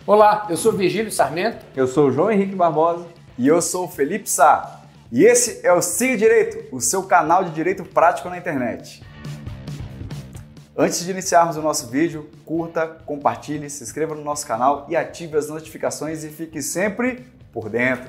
Olá, eu sou Virgílio Sarmento. Eu sou o João Henrique Barbosa. E eu sou o Felipe Sá. E esse é o Siga Direito, o seu canal de direito prático na internet. Antes de iniciarmos o nosso vídeo, curta, compartilhe, se inscreva no nosso canal e ative as notificações e fique sempre por dentro.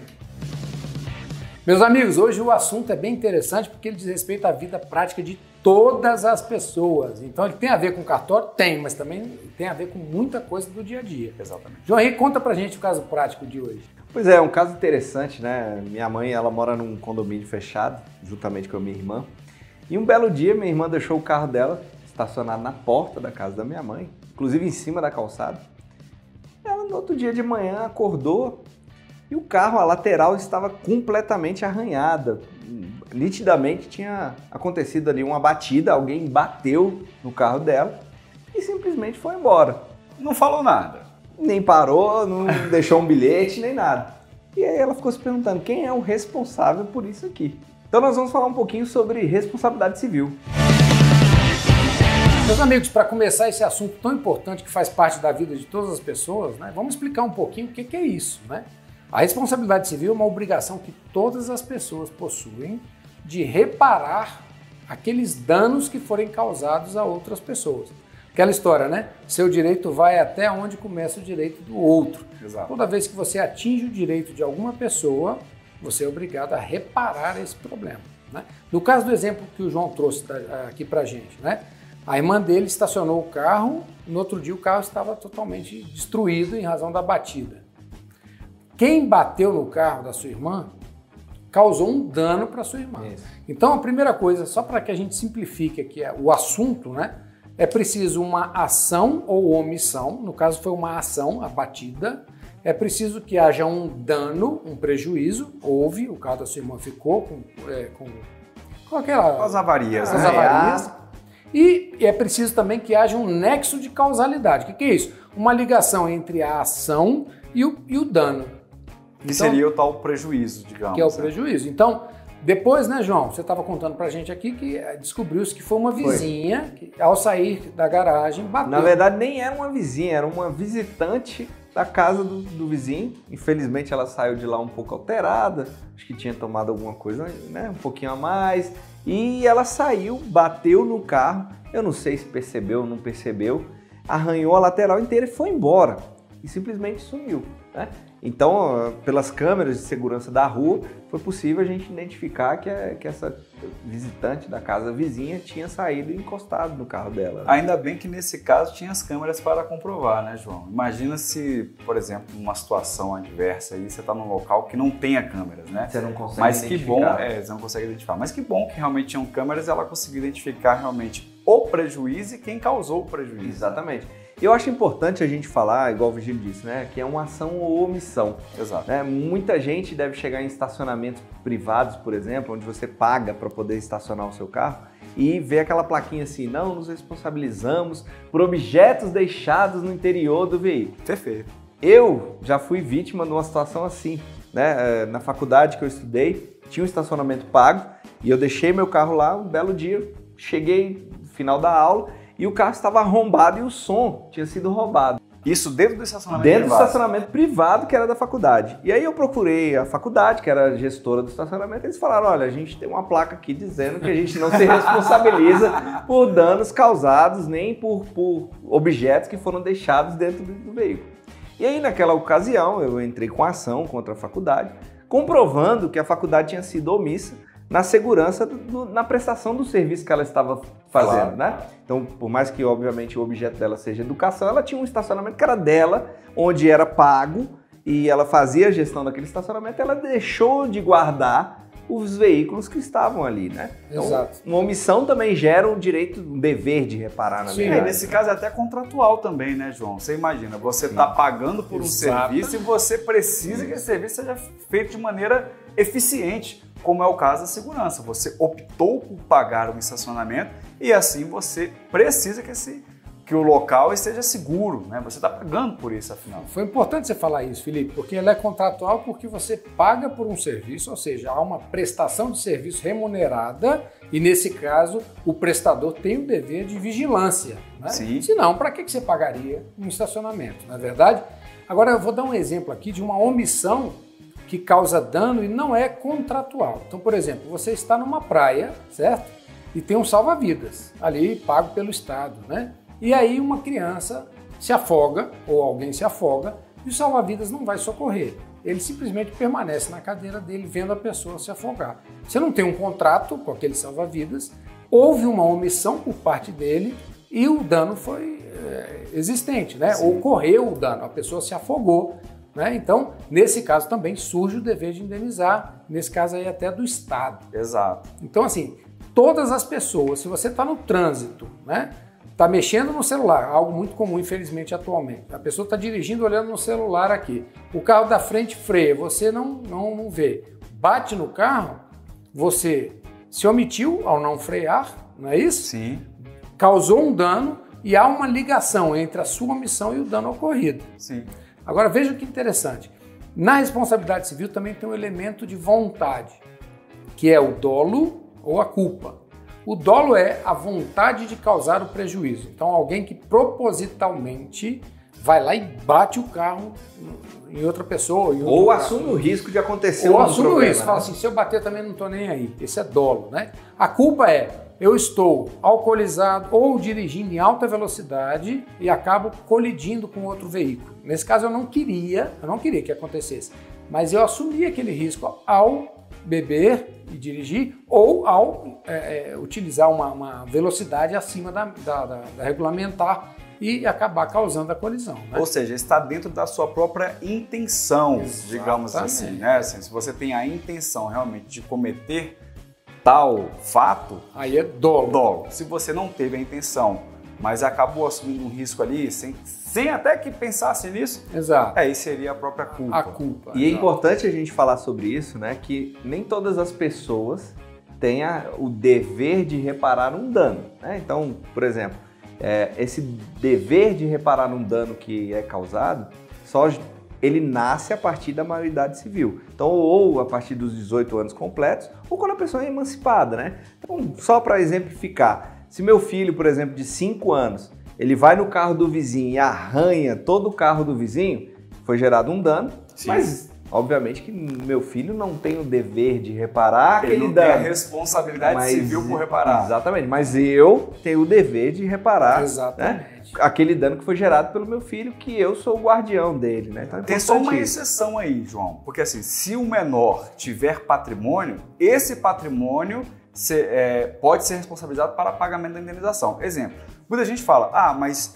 Meus amigos, hoje o assunto é bem interessante porque ele diz respeito à vida prática de todas as pessoas. Então ele tem a ver com cartório? Tem, mas também tem a ver com muita coisa do dia a dia. Exatamente. João Henrique, conta pra gente o caso prático de hoje. Pois é, um caso interessante, né? Minha mãe, ela mora num condomínio fechado, juntamente com a minha irmã. E um belo dia, minha irmã deixou o carro dela estacionado na porta da casa da minha mãe, inclusive em cima da calçada. Ela, no outro dia de manhã, acordou e o carro, a lateral, estava completamente arranhada. Nitidamente tinha acontecido ali uma batida, alguém bateu no carro dela e simplesmente foi embora. Não falou nada. Nem parou, não deixou um bilhete, nem nada. E aí ela ficou se perguntando quem é o responsável por isso aqui. Então nós vamos falar um pouquinho sobre responsabilidade civil. Meus amigos, para começar esse assunto tão importante que faz parte da vida de todas as pessoas, né, vamos explicar um pouquinho o que é isso, né? A responsabilidade civil é uma obrigação que todas as pessoas possuem de reparar aqueles danos que forem causados a outras pessoas. Aquela história, né? Seu direito vai até onde começa o direito do outro. Exato. Toda vez que você atinge o direito de alguma pessoa, você é obrigado a reparar esse problema, né? No caso do exemplo que o João trouxe aqui pra gente, né? A irmã dele estacionou o carro, no outro dia o carro estava totalmente destruído em razão da batida. Quem bateu no carro da sua irmã causou um dano para sua irmã. Isso. Então, a primeira coisa, só para que a gente simplifique aqui o assunto, né? É preciso uma ação ou omissão, no caso foi uma ação, a batida. É preciso que haja um dano, um prejuízo, houve, o carro da sua irmã ficou com as avarias. As avarias. E é preciso também que haja um nexo de causalidade. O que é isso? Uma ligação entre a ação e o dano. Que seria o tal prejuízo, digamos. Que é o prejuízo. Então, depois, né, João, você estava contando pra gente aqui que descobriu-se que foi uma vizinha que, ao sair da garagem, bateu. Na verdade, nem era uma vizinha, era uma visitante da casa do vizinho. Infelizmente, ela saiu de lá um pouco alterada, acho que tinha tomado alguma coisa, né, um pouquinho a mais. E ela saiu, bateu no carro, eu não sei se percebeu ou não percebeu, arranhou a lateral inteira e foi embora. E simplesmente sumiu, né? Então, pelas câmeras de segurança da rua, foi possível a gente identificar que essa visitante da casa vizinha tinha saído e encostado no carro dela. Ainda bem que nesse caso tinha as câmeras para comprovar, né, João? Imagina se, por exemplo, numa situação adversa aí, você está num local que não tenha câmeras, né? Você não consegue Mas identificar. Que bom, você não consegue identificar. Mas que bom que realmente tinham câmeras e ela conseguiu identificar realmente o prejuízo e quem causou o prejuízo. Exatamente. Eu acho importante a gente falar, igual o Virgílio disse, né, que é uma ação ou omissão. Exato. Né? Muita gente deve chegar em estacionamentos privados, por exemplo, onde você paga para poder estacionar o seu carro e ver aquela plaquinha assim, não nos responsabilizamos por objetos deixados no interior do veículo. Perfeito. Eu já fui vítima de uma situação assim, né? Na faculdade que eu estudei, tinha um estacionamento pago e eu deixei meu carro lá um belo dia, cheguei no final da aula, e o carro estava arrombado e o som tinha sido roubado. Isso dentro do estacionamento privado? Dentro do estacionamento privado, que era da faculdade. E aí eu procurei a faculdade, que era a gestora do estacionamento, e eles falaram, olha, a gente tem uma placa aqui dizendo que a gente não se responsabiliza por danos causados, nem por objetos que foram deixados dentro do veículo. E aí, naquela ocasião, eu entrei com ação contra a faculdade, comprovando que a faculdade tinha sido omissa na segurança, na prestação do serviço que ela estava fazendo, claro, né? Então, por mais que, obviamente, o objeto dela seja educação, ela tinha um estacionamento que era dela, onde era pago, e ela fazia a gestão daquele estacionamento, ela deixou de guardar os veículos que estavam ali, né? Então, exato. Uma omissão também gera um direito, um dever de reparar, na verdade. Nesse caso é até contratual também, né, João? Você imagina, você está pagando por um serviço e você precisa que esse serviço seja feito de maneira eficiente, como é o caso da segurança. Você optou por pagar um estacionamento e assim você precisa que que o local esteja seguro, né? Você está pagando por isso, afinal. Foi importante você falar isso, Felipe, porque ela é contratual porque você paga por um serviço, ou seja, há uma prestação de serviço remunerada e, nesse caso, o prestador tem o dever de vigilância, né? Sim. Senão, para que você pagaria um estacionamento, não é verdade? Agora, eu vou dar um exemplo aqui de uma omissão que causa dano e não é contratual. Então, por exemplo, você está numa praia, certo? E tem um salva-vidas ali pago pelo Estado, né? E aí uma criança se afoga, ou alguém se afoga, e o salva-vidas não vai socorrer. Ele simplesmente permanece na cadeira dele vendo a pessoa se afogar. Você não tem um contrato com aquele salva-vidas, houve uma omissão por parte dele e o dano foi existente, né? Sim. Ocorreu o dano, a pessoa se afogou, né? Então, nesse caso também surge o dever de indenizar, nesse caso aí até do Estado. Exato. Então, assim, todas as pessoas, se você está no trânsito, né? Está mexendo no celular, algo muito comum, infelizmente, atualmente. A pessoa está dirigindo olhando no celular aqui. O carro da frente freia, você não vê. Bate no carro, você se omitiu ao não frear, não é isso? Sim. Causou um dano e há uma ligação entre a sua omissão e o dano ocorrido. Sim. Agora, veja que interessante. Na responsabilidade civil também tem um elemento de vontade, que é o dolo ou a culpa. O dolo é a vontade de causar o prejuízo. Então, alguém que propositalmente vai lá e bate o carro em outra pessoa. Ou assume o risco de acontecer Ou um assume o problema, risco. Fala assim, se eu bater também não estou nem aí. Esse é dolo, né? A culpa é, eu estou alcoolizado ou dirigindo em alta velocidade e acabo colidindo com outro veículo. Nesse caso, eu não queria que acontecesse. Mas eu assumi aquele risco ao beber e dirigir ou ao utilizar uma velocidade acima da regulamentar e acabar causando a colisão, né? Ou seja, está dentro da sua própria intenção, digamos assim, né? Assim, se você tem a intenção realmente de cometer tal fato, aí é dolo. Se você não teve a intenção, mas acabou assumindo um risco ali, sem até que pensasse nisso, exato. Aí seria a própria culpa. A culpa. E é importante a gente falar sobre isso, né? Que nem todas as pessoas têm o dever de reparar um dano, né? Então, por exemplo, esse dever de reparar um dano que é causado, ele nasce a partir da maioridade civil. Então, ou a partir dos 18 anos completos, ou quando a pessoa é emancipada, né? Então, só para exemplificar, se meu filho, por exemplo, de 5 anos, ele vai no carro do vizinho e arranha todo o carro do vizinho, foi gerado um dano, sim, mas obviamente que meu filho não tem o dever de reparar aquele dano. Ele não tem a responsabilidade civil por reparar. Exatamente, mas eu tenho o dever de reparar, exatamente, né, aquele dano que foi gerado pelo meu filho, que eu sou o guardião dele, né? Então, tem só uma exceção aí, João, porque assim, se o menor tiver patrimônio, esse patrimônio pode ser responsabilizado para pagamento da indenização. Exemplo, muita gente fala, mas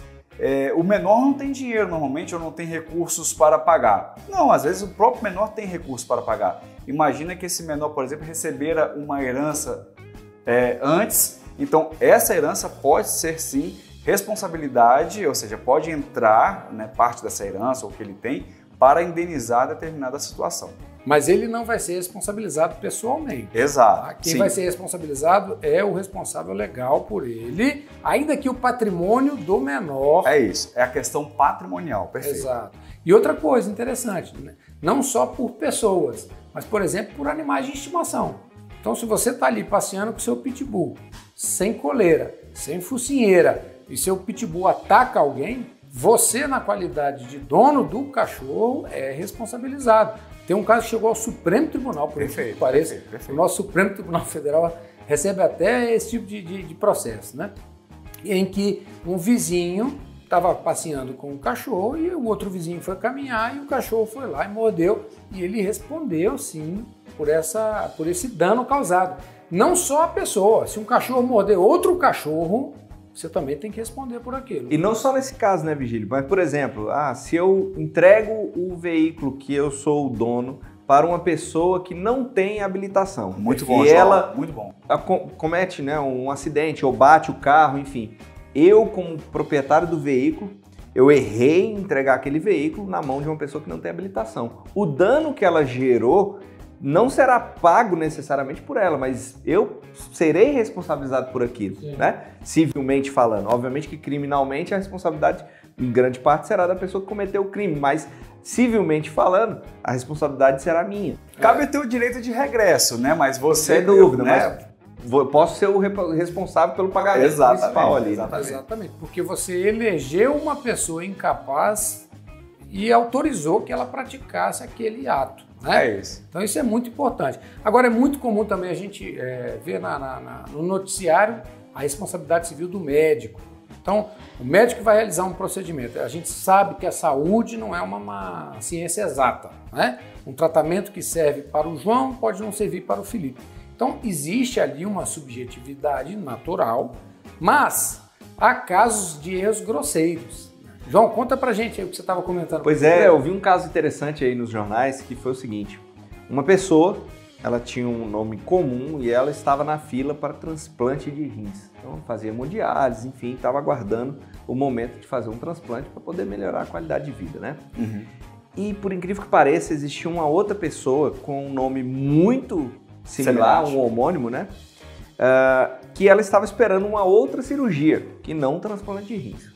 o menor não tem dinheiro normalmente ou não tem recursos para pagar. Não, às vezes o próprio menor tem recursos para pagar. Imagina que esse menor, por exemplo, recebera uma herança antes, então essa herança pode ser sim responsabilidade, ou seja, pode entrar, né, parte dessa herança ou que ele tem para indenizar determinada situação. Mas ele não vai ser responsabilizado pessoalmente. Exato. Quem sim, vai ser responsabilizado é o responsável legal por ele, ainda que o patrimônio do menor... É isso, é a questão patrimonial, perfeito. Exato. E outra coisa interessante, né? Não só por pessoas, mas, por exemplo, por animais de estimação. Então, se você está ali passeando com o seu pitbull, sem coleira, sem focinheira, e seu pitbull ataca alguém, você, na qualidade de dono do cachorro, é responsabilizado. Tem um caso que chegou ao Supremo Tribunal, por isso que pareça. Perfeito. O nosso Supremo Tribunal Federal recebe até esse tipo de processo, né? Em que um vizinho estava passeando com o cachorro e o outro vizinho foi caminhar e o cachorro foi lá e mordeu. E ele respondeu, sim, por esse dano causado. Não só a pessoa. Se um cachorro morder outro cachorro, você também tem que responder por aquilo. E não só nesse caso, né, Vigílio? Mas, por exemplo, se eu entrego o veículo que eu sou o dono para uma pessoa que não tem habilitação. Muito bom, e João, ela muito bom. Comete, né, um acidente ou bate o carro, enfim. Eu, como proprietário do veículo, eu errei em entregar aquele veículo na mão de uma pessoa que não tem habilitação. O dano que ela gerou não será pago necessariamente por ela, mas eu serei responsabilizado por aquilo, né? Civilmente falando. Obviamente que criminalmente a responsabilidade, em grande parte, será da pessoa que cometeu o crime, mas civilmente falando, a responsabilidade será minha. Cabe ter o direito de regresso, né? Mas você... Sem dúvida, né? mas posso ser o responsável pelo pagamento principal ali. Exatamente, porque você elegeu uma pessoa incapaz e autorizou que ela praticasse aquele ato. Né? É isso. Então isso é muito importante. Agora é muito comum também a gente ver no noticiário a responsabilidade civil do médico. Então o médico vai realizar um procedimento. A gente sabe que a saúde não é uma ciência exata. Né? Um tratamento que serve para o João pode não servir para o Felipe. Então existe ali uma subjetividade natural, mas há casos de erros grosseiros. João, conta pra gente aí o que você estava comentando. Pois é, eu vi um caso interessante aí nos jornais que foi o seguinte: uma pessoa, ela tinha um nome comum e ela estava na fila para transplante de rins. Então fazia hemodiálise, enfim, estava aguardando o momento de fazer um transplante para poder melhorar a qualidade de vida, né? Uhum. E por incrível que pareça, existia uma outra pessoa com um nome muito similar, um homônimo, né? Que ela estava esperando uma outra cirurgia, que não um transplante de rins.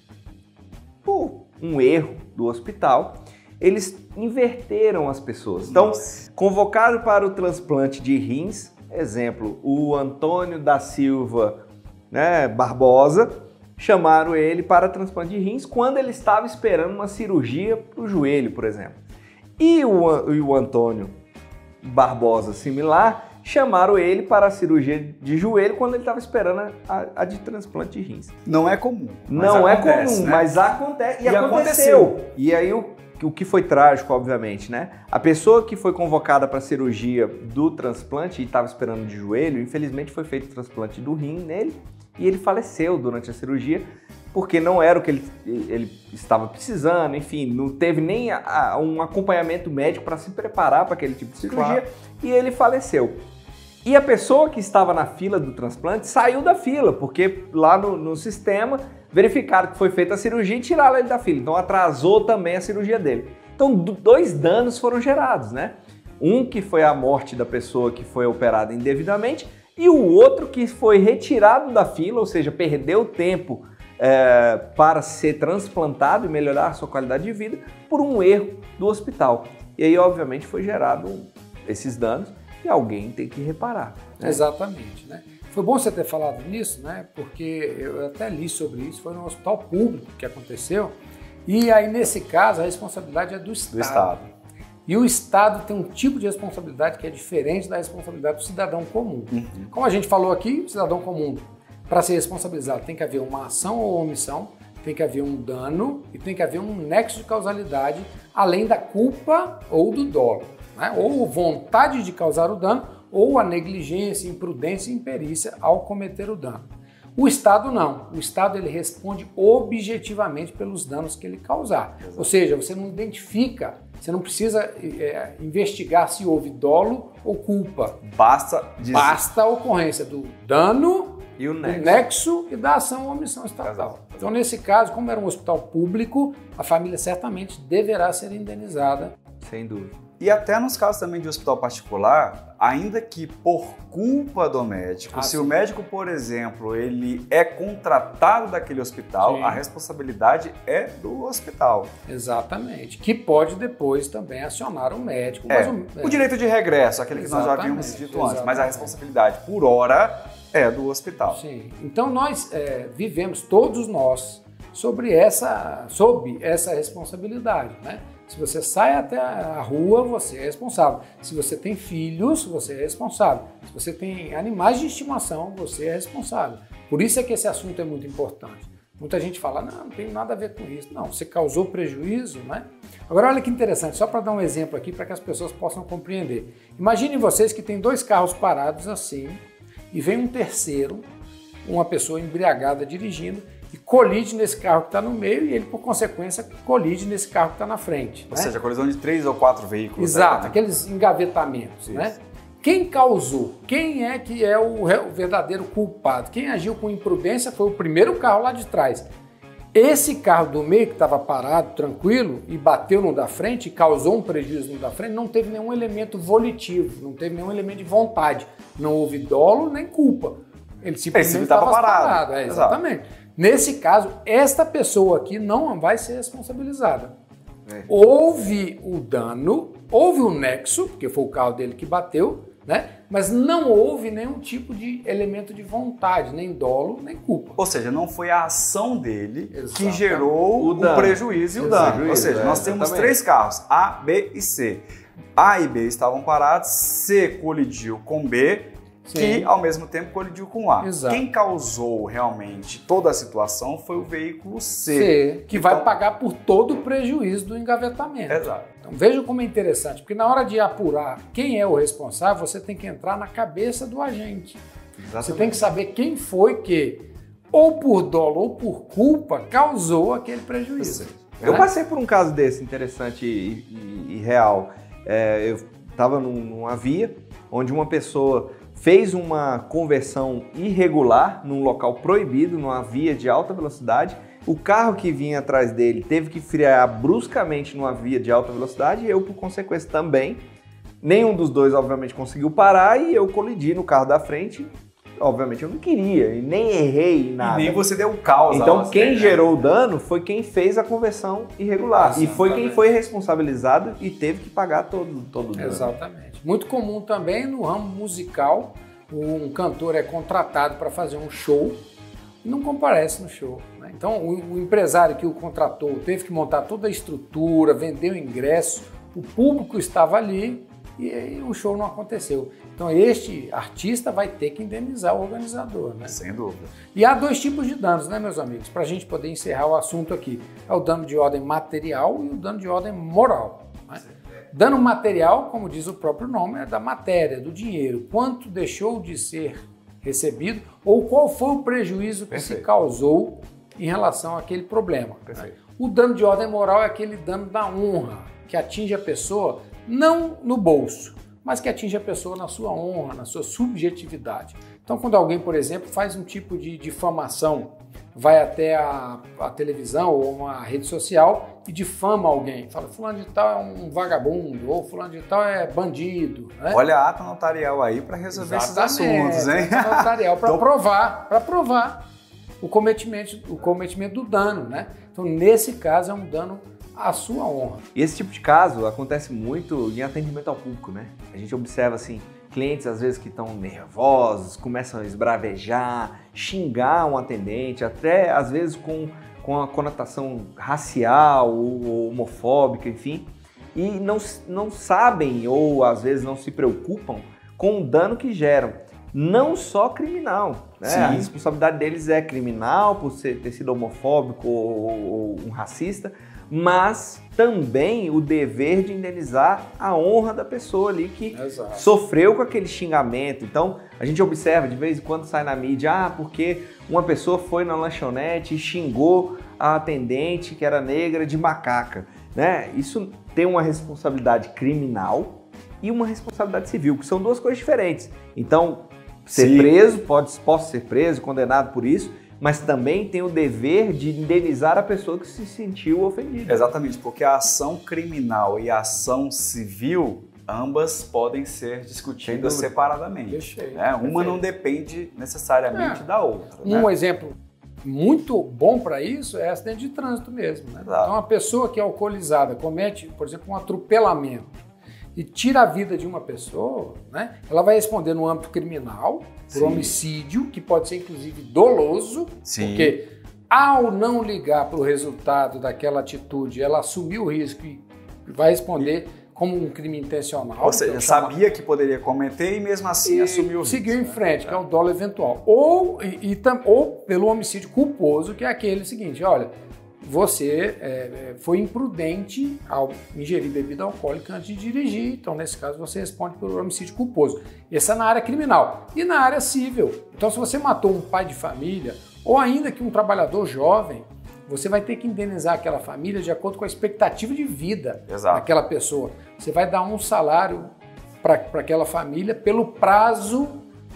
Por um erro do hospital, eles inverteram as pessoas. Então, convocado para o transplante de rins, exemplo, o Antônio da Silva, né, Barbosa, chamaram ele para transplante de rins quando ele estava esperando uma cirurgia para o joelho, por exemplo. E o Antônio Barbosa, similar, chamaram ele para a cirurgia de joelho quando ele estava esperando a de transplante de rins. Não é comum. Não é comum, né? Mas acontece. E aconteceu. E aí o que foi trágico, obviamente, né? A pessoa que foi convocada para a cirurgia do transplante e estava esperando de joelho, infelizmente foi feito o transplante do rim nele e ele faleceu durante a cirurgia porque não era o que ele estava precisando, enfim, não teve nem um acompanhamento médico para se preparar para aquele tipo de cirurgia e ele faleceu. E a pessoa que estava na fila do transplante saiu da fila, porque lá no sistema verificaram que foi feita a cirurgia e tiraram ele da fila. Então atrasou também a cirurgia dele. Então 2 danos foram gerados, né? Um que foi a morte da pessoa que foi operada indevidamente e o outro que foi retirado da fila, ou seja, perdeu tempo para ser transplantado e melhorar a sua qualidade de vida por um erro do hospital. E aí, obviamente, foi gerado esses danos. E alguém tem que reparar. Né? Exatamente. Né? Foi bom você ter falado nisso, né? Porque eu até li sobre isso, foi no hospital público que aconteceu, e aí nesse caso a responsabilidade é do Estado. E o Estado tem um tipo de responsabilidade que é diferente da responsabilidade do cidadão comum. Uhum. Como a gente falou aqui, o cidadão comum, para ser responsabilizado, tem que haver uma ação ou omissão, tem que haver um dano e tem que haver um nexo de causalidade, além da culpa ou do dolo. Né? Ou vontade de causar o dano, ou a negligência, imprudência e imperícia ao cometer o dano. O Estado não. O Estado ele responde objetivamente pelos danos que ele causar. Exato. Ou seja, você não identifica, você não precisa investigar se houve dolo ou culpa. Basta a ocorrência do dano, e o nexo e da ação ou omissão estatal. Então, nesse caso, como era um hospital público, a família certamente deverá ser indenizada. Sem dúvida. E até nos casos também de hospital particular, ainda que por culpa do médico, se o médico, por exemplo, ele é contratado daquele hospital, a responsabilidade é do hospital. Exatamente. Que pode depois também acionar o médico. O direito de regresso, aquele que nós já havíamos dito antes, mas a responsabilidade por hora é do hospital. Sim. Então nós vivemos, todos nós, sob essa responsabilidade, né? Se você sai até a rua, você é responsável. Se você tem filhos, você é responsável. Se você tem animais de estimação, você é responsável. Por isso é que esse assunto é muito importante. Muita gente fala, não tem nada a ver com isso. Não, você causou prejuízo, né? Agora olha que interessante, só para dar um exemplo aqui para que as pessoas possam compreender. Imaginem vocês que tem 2 carros parados assim e vem um terceiro, uma pessoa embriagada dirigindo, e colide nesse carro que está no meio e ele, por consequência, colide nesse carro que está na frente. Ou seja, a colisão de 3 ou 4 veículos. Exato, aqueles engavetamentos. Né? Quem causou? Quem é que é o verdadeiro culpado? Quem agiu com imprudência foi o primeiro carro lá de trás. Esse carro do meio que estava parado, tranquilo, e bateu no da frente e causou um prejuízo no da frente, não teve nenhum elemento volitivo, não teve nenhum elemento de vontade. Não houve dolo nem culpa. Ele simplesmente estava parado. Exatamente. Nesse caso, esta pessoa aqui não vai ser responsabilizada. Houve o dano, houve o nexo, porque foi o carro dele que bateu, né? Mas não houve nenhum tipo de elemento de vontade, nem dolo, nem culpa. Ou seja, não foi a ação dele que gerou o prejuízo e o dano. Ou seja, nós temos 3 carros, A, B e C. A e B estavam parados, C colidiu com B, que ao mesmo tempo colidiu com A. Exato. Quem causou realmente toda a situação foi o veículo C. Que vai pagar por todo o prejuízo do engavetamento. Exato. Então veja como é interessante, porque na hora de apurar quem é o responsável, você tem que entrar na cabeça do agente. Exatamente. Você tem que saber quem foi que, ou por dolo ou por culpa, causou aquele prejuízo. Eu passei por um caso desse interessante e real. Eu estava numa via onde uma pessoa fez uma conversão irregular num local proibido, numa via de alta velocidade. O carro que vinha atrás dele teve que frear bruscamente numa via de alta velocidade e eu, por consequência, também. Nenhum dos dois, obviamente, conseguiu parar e eu colidi no carro da frente. Obviamente, eu não queria e nem errei em nada. E nem você deu causa. Então, quem gerou o dano foi quem fez a conversão irregular. E foi quem foi responsabilizado e teve que pagar todo o dano. Exatamente. Muito comum também no ramo musical, um cantor é contratado para fazer um show e não comparece no show. Né? Então, o empresário que o contratou teve que montar toda a estrutura, vender o ingresso, o público estava ali e o show não aconteceu. Então, este artista vai ter que indenizar o organizador. Né? Sem dúvida. E há 2 tipos de danos, né, meus amigos? Para a gente poder encerrar o assunto aqui. É o dano de ordem material e o dano de ordem moral. Né? Dano material, como diz o próprio nome, é da matéria, do dinheiro. Quanto deixou de ser recebido ou qual foi o prejuízo que se causou em relação àquele problema. Né? O dano de ordem moral é aquele dano da honra, que atinge a pessoa não no bolso, mas que atinge a pessoa na sua honra, na sua subjetividade. Então, quando alguém, por exemplo, faz um tipo de difamação, vai até a televisão ou uma rede social e difama alguém, fala fulano de tal é um vagabundo, ou fulano de tal é bandido. Né? Olha a ata notarial aí para resolver esses assuntos, hein? A ata notarial para provar o cometimento do dano. Né? Então, nesse caso, é um dano à sua honra. E esse tipo de caso acontece muito em atendimento ao público, né? A gente observa assim, clientes às vezes que estão nervosos, começam a esbravejar, xingar um atendente, até às vezes com a conotação racial ou homofóbica, enfim, e não sabem ou às vezes não se preocupam com o dano que geram. Não só criminal, né? A responsabilidade deles é criminal por ter sido homofóbico ou um racista, mas também o dever de indenizar a honra da pessoa ali que sofreu com aquele xingamento. Então, a gente observa, de vez em quando sai na mídia, porque uma pessoa foi na lanchonete e xingou a atendente que era negra de macaca. Né? Isso tem uma responsabilidade criminal e uma responsabilidade civil, que são 2 coisas diferentes. Então, ser preso, posso ser preso, condenado por isso, mas também tem o dever de indenizar a pessoa que se sentiu ofendida. Exatamente, porque a ação criminal e a ação civil, ambas podem ser discutidas separadamente. Né? Uma não depende necessariamente da outra. Um exemplo muito bom para isso é acidente de trânsito mesmo. Né? Então, uma pessoa que é alcoolizada comete, por exemplo, um atropelamento e tira a vida de uma pessoa, né? Ela vai responder no âmbito criminal, por homicídio, que pode ser inclusive doloso, porque ao não ligar para o resultado daquela atitude, ela assumiu o risco e vai responder como um crime intencional. Ou seja, sabia que poderia cometer e mesmo assim assumiu o risco. Seguiu em frente, que é o dolo eventual. Ou pelo homicídio culposo, que é aquele seguinte, olha, você foi imprudente ao ingerir bebida alcoólica antes de dirigir, então nesse caso você responde pelo homicídio culposo. Essa é na área criminal. E na área civil, então se você matou um pai de família, ou ainda que um trabalhador jovem, você vai ter que indenizar aquela família de acordo com a expectativa de vida daquela pessoa. Você vai dar um salário para aquela família pelo prazo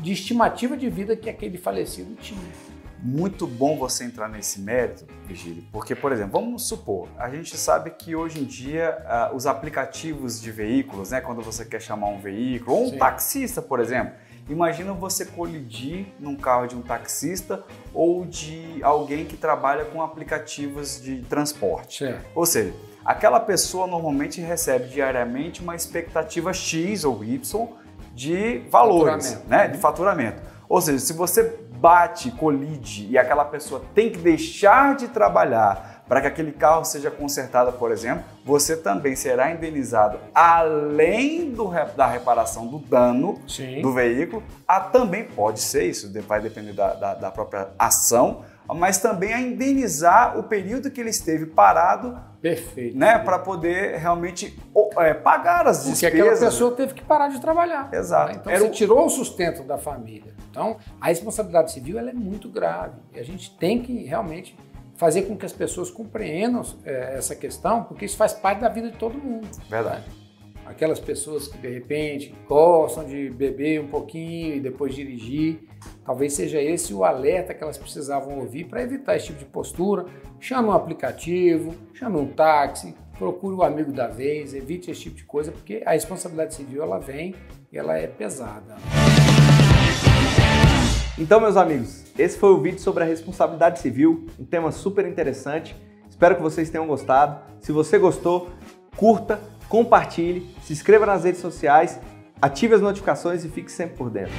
de estimativa de vida que aquele falecido tinha. muito bom você entrar nesse mérito, Virgílio, porque, por exemplo, vamos supor, a gente sabe que hoje em dia os aplicativos de veículos, né, quando você quer chamar um veículo, ou um taxista, por exemplo, imagina você colidir num carro de um taxista ou de alguém que trabalha com aplicativos de transporte. Ou seja, aquela pessoa normalmente recebe diariamente uma expectativa X ou Y de valores, né, de faturamento. Ou seja, se você bate, colide e aquela pessoa tem que deixar de trabalhar para que aquele carro seja consertado, por exemplo, você também será indenizado além da reparação do dano do veículo. Também pode ser, isso vai depender da própria ação, mas também a indenizar o período que ele esteve parado. Perfeito. Né, para poder realmente pagar as despesas. Porque aquela pessoa teve que parar de trabalhar. Exato. Né? Então você tirou o sustento da família. Então a responsabilidade civil ela é muito grave. E a gente tem que realmente fazer com que as pessoas compreendam essa questão, porque isso faz parte da vida de todo mundo. Verdade. Aquelas pessoas que de repente gostam de beber um pouquinho e depois dirigir, talvez seja esse o alerta que elas precisavam ouvir para evitar esse tipo de postura. Chame um aplicativo, chame um táxi, procure o amigo da vez, evite esse tipo de coisa, porque a responsabilidade civil ela vem e ela é pesada. Então, meus amigos, esse foi o vídeo sobre a responsabilidade civil, um tema super interessante. Espero que vocês tenham gostado. Se você gostou, curta, compartilhe, se inscreva nas redes sociais, ative as notificações e fique sempre por dentro.